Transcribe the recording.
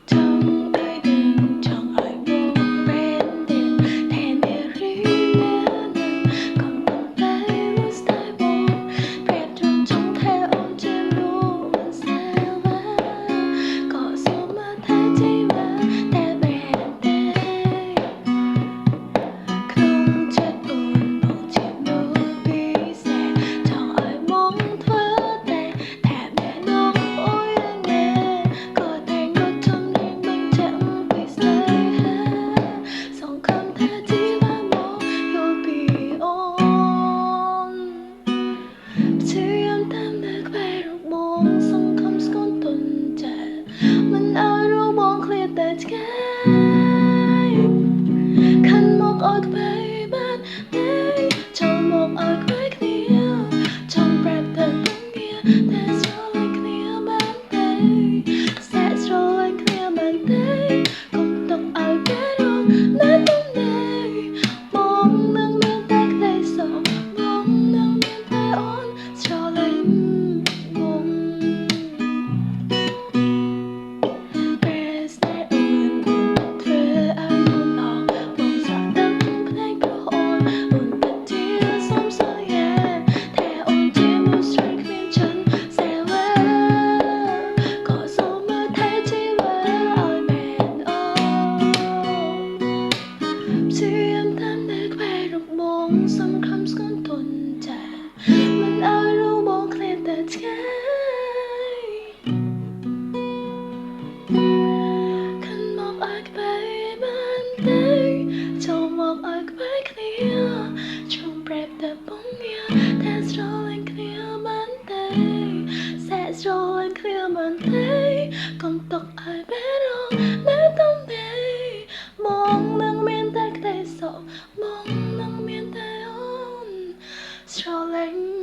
Trong ai đình chẳng ai muốn bên đêm thèm để rí bên còn tầm tay muốn stay buồn đẹp trong theo ôm trên lu mình sao vã có số mà thấy chi mà ta bèn tê không chết buồn buồn chỉ nỗi bi sẽ chẳng ai muốn thưa tệ thèm để nỗi ôi nghe có thể ngất trong đêm mình chẳng bị say song không thể chỉ mà mong you'll be on ព្យាយាមតាមនៅក្បែររបងសង្ឃឹមស្គនទុនចាមិនឲ្យរបងឃ្លាតតែឆ្ងាយខាន់មកឲ្យក្បែរបានទេចូលមកឲ្យក្បែរគ្នាចង់ប្រាប់ទៅងារតែស្រឡាញ់គ្នាបានទេសាក់ស្រឡាញ់គ្នាបានទេកុំទុកឲ្យពេលរងនៅទំនេរបងនឹងមានតែក្តីសោកបងនឹងមានតែអូនស្រឡាញ់បងពេលស្នេហ៍អូនធ្វើឲ្យមុនអងបងស្រក់ទឹកភ្នែកព្រោះអូនពិតជាសំសើយ៉ាតែអូនជាមួយស្រីគ្មានចិនសេវាក៏សូមមើលថែជីវិតឲ្យមែនអូព្យាយាមតាមនៅក្បែររបងសង្ឃឹមស្គនទុនចាមិនឲ្យរបងឃ្លាតតែឆ្ងាយខាន់មកឲ្យក្បែរបានទេចូលមកឲ្យក្បែរគ្នាចង់ប្រាប់តែបងងារតែស្រឡាញ់គ្នាបានទេសាក់ស្រឡាញ់គ្នាបានទេកុំទុកឲ្យពេលរងនៅទំនេរបងនឹងមានតែក្តីសោកបងនឹងមានតែអូនស្រឡាញ់